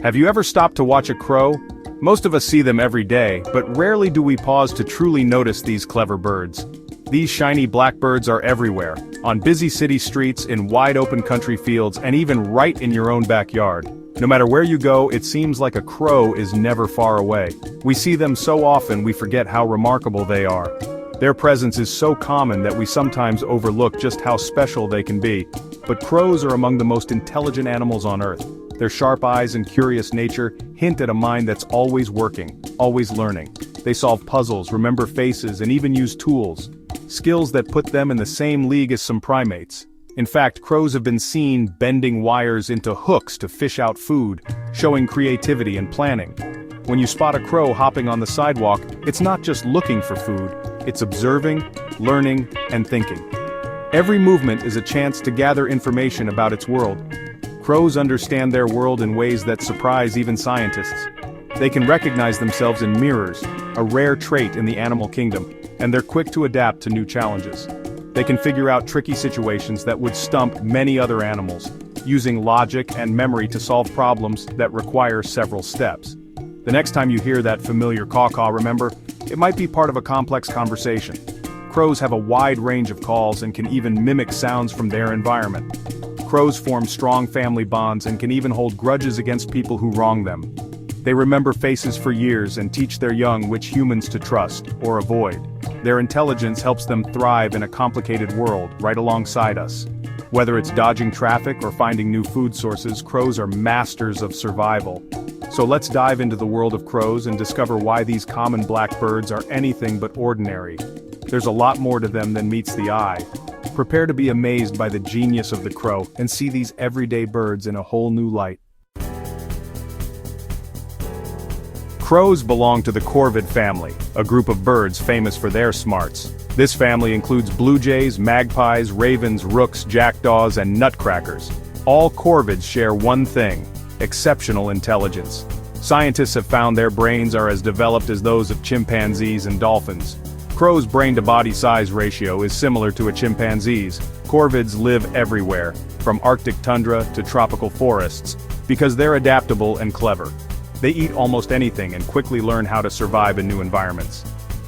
Have you ever stopped to watch a crow? Most of us see them every day, but rarely do we pause to truly notice these clever birds. These shiny blackbirds are everywhere, on busy city streets, in wide-open country fields, and even right in your own backyard. No matter where you go, it seems like a crow is never far away. We see them so often we forget how remarkable they are. Their presence is so common that we sometimes overlook just how special they can be. But crows are among the most intelligent animals on Earth. Their sharp eyes and curious nature hint at a mind that's always working, always learning. They solve puzzles, remember faces, and even use tools. Skills that put them in the same league as some primates. In fact, crows have been seen bending wires into hooks to fish out food, showing creativity and planning. When you spot a crow hopping on the sidewalk, it's not just looking for food, it's observing, learning, and thinking. Every movement is a chance to gather information about its world. Crows understand their world in ways that surprise even scientists. They can recognize themselves in mirrors, a rare trait in the animal kingdom, and they're quick to adapt to new challenges. They can figure out tricky situations that would stump many other animals, using logic and memory to solve problems that require several steps. The next time you hear that familiar caw-caw, remember, it might be part of a complex conversation. Crows have a wide range of calls and can even mimic sounds from their environment. Crows form strong family bonds and can even hold grudges against people who wrong them. They remember faces for years and teach their young which humans to trust or avoid. Their intelligence helps them thrive in a complicated world right alongside us. Whether it's dodging traffic or finding new food sources, crows are masters of survival. So let's dive into the world of crows and discover why these common blackbirds are anything but ordinary. There's a lot more to them than meets the eye. Prepare to be amazed by the genius of the crow and see these everyday birds in a whole new light. Crows belong to the Corvid family, a group of birds famous for their smarts. This family includes blue jays, magpies, ravens, rooks, jackdaws, and nutcrackers. All corvids share one thing: exceptional intelligence. Scientists have found their brains are as developed as those of chimpanzees and dolphins. Crows' brain-to-body size ratio is similar to a chimpanzee's. Corvids live everywhere, from Arctic tundra to tropical forests, because they're adaptable and clever. They eat almost anything and quickly learn how to survive in new environments.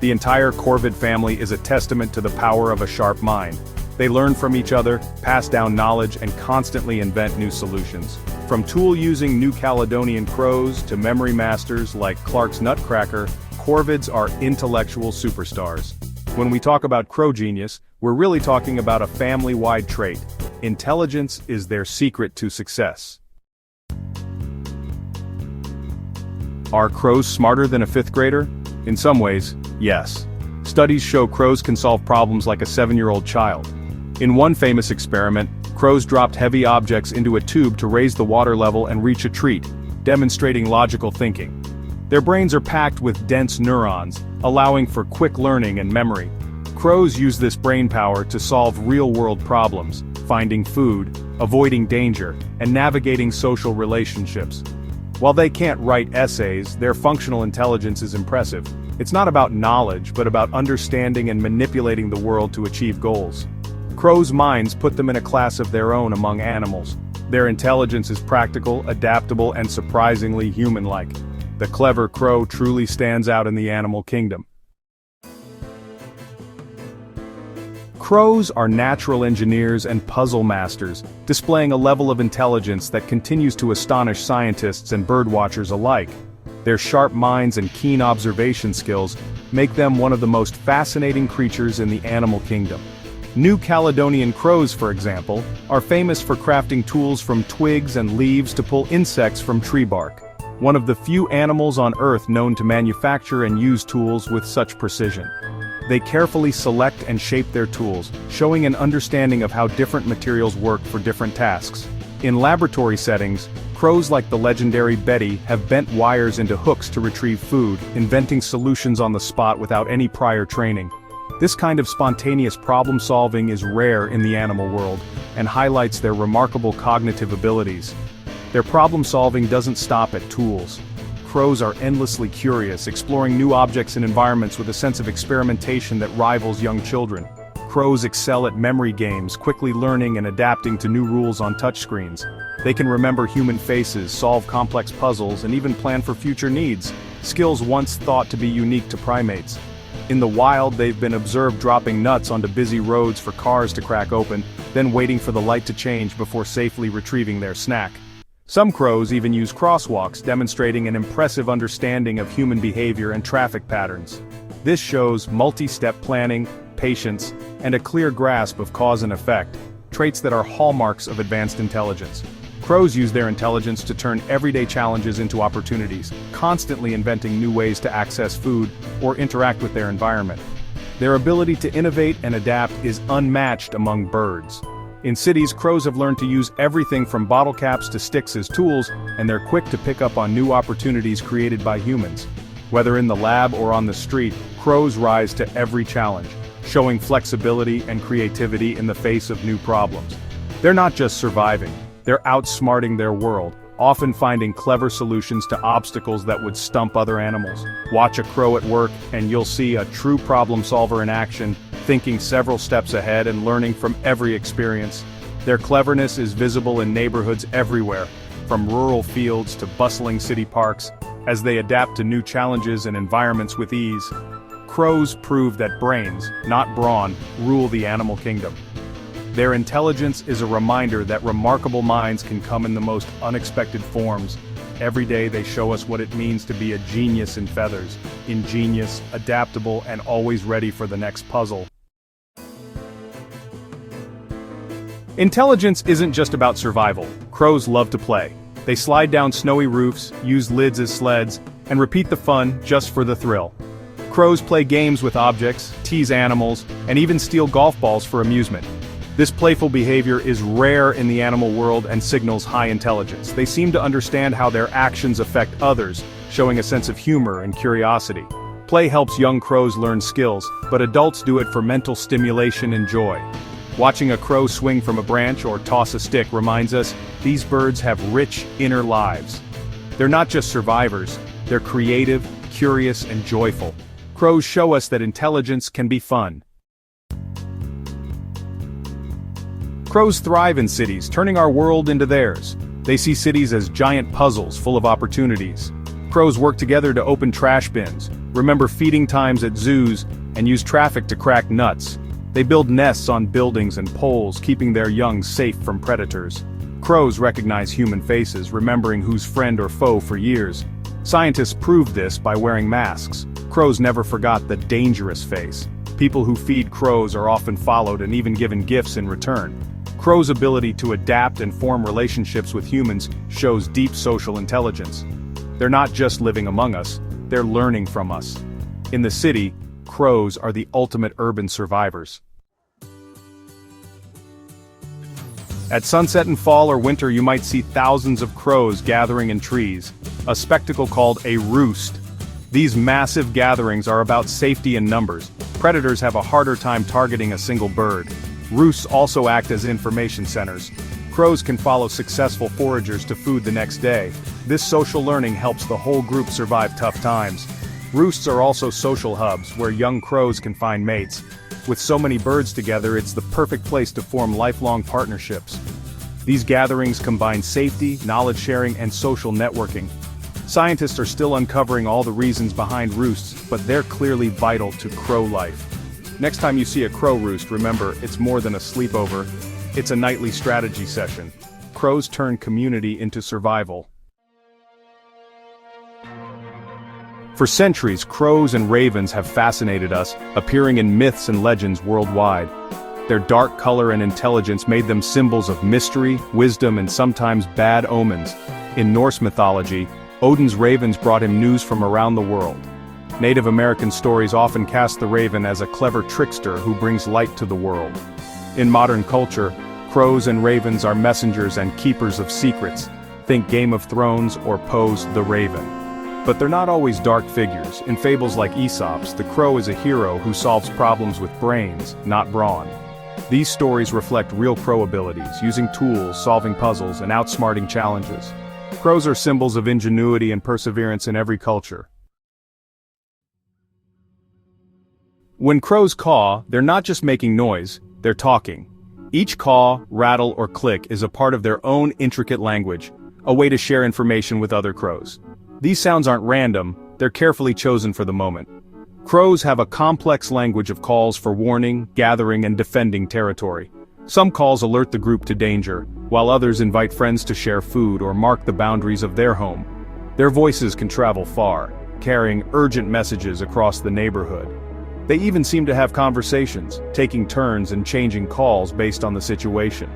The entire Corvid family is a testament to the power of a sharp mind. They learn from each other, pass down knowledge, and constantly invent new solutions. From tool-using New Caledonian crows to memory masters like Clark's nutcracker, Corvids are intellectual superstars. When we talk about crow genius, we're really talking about a family-wide trait. Intelligence is their secret to success. Are crows smarter than a fifth grader? In some ways, yes. Studies show crows can solve problems like a 7-year-old child. In one famous experiment, crows dropped heavy objects into a tube to raise the water level and reach a treat, demonstrating logical thinking. Their brains are packed with dense neurons, allowing for quick learning and memory. Crows use this brain power to solve real-world problems, finding food, avoiding danger, and navigating social relationships. While they can't write essays, their functional intelligence is impressive. It's not about knowledge, but about understanding and manipulating the world to achieve goals. Crows' minds put them in a class of their own among animals. Their intelligence is practical, adaptable, and surprisingly human-like. The clever crow truly stands out in the animal kingdom. Crows are natural engineers and puzzle masters, displaying a level of intelligence that continues to astonish scientists and birdwatchers alike. Their sharp minds and keen observation skills make them one of the most fascinating creatures in the animal kingdom. New Caledonian crows, for example, are famous for crafting tools from twigs and leaves to pull insects from tree bark. One of the few animals on Earth known to manufacture and use tools with such precision. They carefully select and shape their tools, showing an understanding of how different materials work for different tasks. In laboratory settings, crows like the legendary Betty have bent wires into hooks to retrieve food, inventing solutions on the spot without any prior training. This kind of spontaneous problem-solving is rare in the animal world, and highlights their remarkable cognitive abilities. Their problem-solving doesn't stop at tools. Crows are endlessly curious, exploring new objects and environments with a sense of experimentation that rivals young children. Crows excel at memory games, quickly learning and adapting to new rules on touchscreens. They can remember human faces, solve complex puzzles, and even plan for future needs, skills once thought to be unique to primates. In the wild, they've been observed dropping nuts onto busy roads for cars to crack open, then waiting for the light to change before safely retrieving their snack. Some crows even use crosswalks, demonstrating an impressive understanding of human behavior and traffic patterns. This shows multi-step planning, patience, and a clear grasp of cause and effect, traits that are hallmarks of advanced intelligence. Crows use their intelligence to turn everyday challenges into opportunities, constantly inventing new ways to access food or interact with their environment. Their ability to innovate and adapt is unmatched among birds. In cities, crows have learned to use everything from bottle caps to sticks as tools, and they're quick to pick up on new opportunities created by humans. Whether in the lab or on the street, crows rise to every challenge, showing flexibility and creativity in the face of new problems. They're not just surviving, they're outsmarting their world, often finding clever solutions to obstacles that would stump other animals. Watch a crow at work, and you'll see a true problem solver in action, thinking several steps ahead and learning from every experience. Their cleverness is visible in neighborhoods everywhere, from rural fields to bustling city parks, as they adapt to new challenges and environments with ease. Crows prove that brains, not brawn, rule the animal kingdom. Their intelligence is a reminder that remarkable minds can come in the most unexpected forms. Every day they show us what it means to be a genius in feathers, ingenious, adaptable, and always ready for the next puzzle. Intelligence isn't just about survival. Crows love to play. They slide down snowy roofs, use lids as sleds, and repeat the fun just for the thrill. Crows play games with objects, tease animals, and even steal golf balls for amusement. This playful behavior is rare in the animal world and signals high intelligence. They seem to understand how their actions affect others, showing a sense of humor and curiosity. Play helps young crows learn skills, but adults do it for mental stimulation and joy. Watching a crow swing from a branch or toss a stick reminds us these birds have rich inner lives. They're not just survivors, they're creative, curious, and joyful. Crows show us that intelligence can be fun. Crows thrive in cities, turning our world into theirs. They see cities as giant puzzles full of opportunities. Crows work together to open trash bins, remember feeding times at zoos, and use traffic to crack nuts. They build nests on buildings and poles, keeping their young safe from predators. Crows recognize human faces, remembering who's friend or foe for years. Scientists proved this by wearing masks. Crows never forgot the dangerous face. People who feed crows are often followed and even given gifts in return. Crows' ability to adapt and form relationships with humans shows deep social intelligence. They're not just living among us, they're learning from us. In the city, crows are the ultimate urban survivors. At sunset in fall or winter, you might see thousands of crows gathering in trees, a spectacle called a roost. These massive gatherings are about safety in numbers. Predators have a harder time targeting a single bird. Roosts also act as information centers. Crows can follow successful foragers to food the next day. This social learning helps the whole group survive tough times. Roosts are also social hubs where young crows can find mates. With so many birds together, it's the perfect place to form lifelong partnerships. These gatherings combine safety, knowledge sharing, and social networking. Scientists are still uncovering all the reasons behind roosts, but they're clearly vital to crow life. Next time you see a crow roost, remember, it's more than a sleepover. It's a nightly strategy session. Crows turn community into survival. For centuries, crows and ravens have fascinated us, appearing in myths and legends worldwide. Their dark color and intelligence made them symbols of mystery, wisdom, and sometimes bad omens. In Norse mythology, Odin's ravens brought him news from around the world. Native American stories often cast the raven as a clever trickster who brings light to the world. In modern culture, crows and ravens are messengers and keepers of secrets. Think Game of Thrones or Poe's The Raven. But they're not always dark figures. In fables like Aesop's, the crow is a hero who solves problems with brains, not brawn. These stories reflect real crow abilities, using tools, solving puzzles, and outsmarting challenges. Crows are symbols of ingenuity and perseverance in every culture. When crows caw, they're not just making noise, they're talking. Each caw, rattle, or click is a part of their own intricate language, a way to share information with other crows. These sounds aren't random, they're carefully chosen for the moment. Crows have a complex language of calls for warning, gathering, and defending territory. Some calls alert the group to danger, while others invite friends to share food or mark the boundaries of their home. Their voices can travel far, carrying urgent messages across the neighborhood. They even seem to have conversations, taking turns and changing calls based on the situation.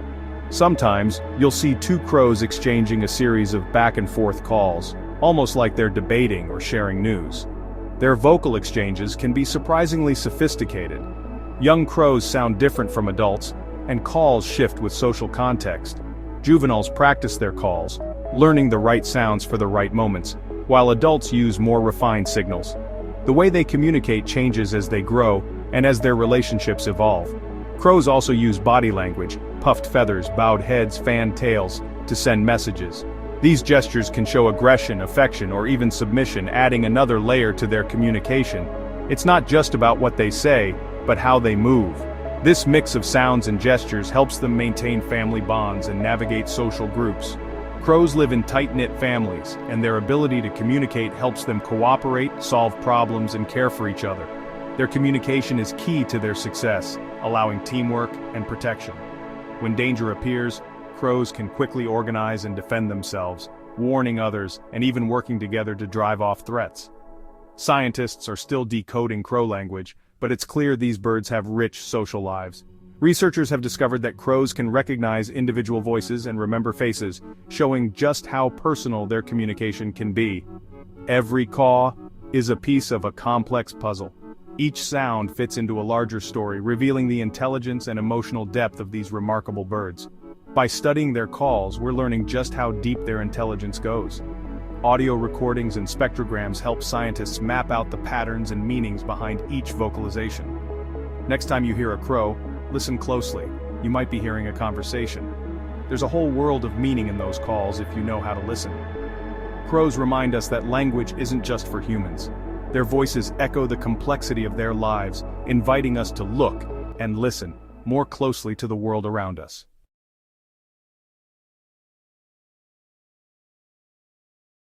Sometimes, you'll see two crows exchanging a series of back-and-forth calls, almost like they're debating or sharing news. Their vocal exchanges can be surprisingly sophisticated. Young crows sound different from adults, and calls shift with social context. Juveniles practice their calls, learning the right sounds for the right moments, while adults use more refined signals. The way they communicate changes as they grow, and as their relationships evolve. Crows also use body language, puffed feathers, bowed heads, fanned tails, to send messages. These gestures can show aggression, affection, or even submission, adding another layer to their communication. It's not just about what they say, but how they move. This mix of sounds and gestures helps them maintain family bonds and navigate social groups. Crows live in tight-knit families, and their ability to communicate helps them cooperate, solve problems, and care for each other. Their communication is key to their success, allowing teamwork and protection. When danger appears, crows can quickly organize and defend themselves, warning others, and even working together to drive off threats. Scientists are still decoding crow language, but it's clear these birds have rich social lives. Researchers have discovered that crows can recognize individual voices and remember faces, showing just how personal their communication can be. Every caw is a piece of a complex puzzle. Each sound fits into a larger story, revealing the intelligence and emotional depth of these remarkable birds. By studying their calls, we're learning just how deep their intelligence goes. Audio recordings and spectrograms help scientists map out the patterns and meanings behind each vocalization. Next time you hear a crow, listen closely. You might be hearing a conversation. There's a whole world of meaning in those calls if you know how to listen. Crows remind us that language isn't just for humans. Their voices echo the complexity of their lives, inviting us to look and listen more closely to the world around us.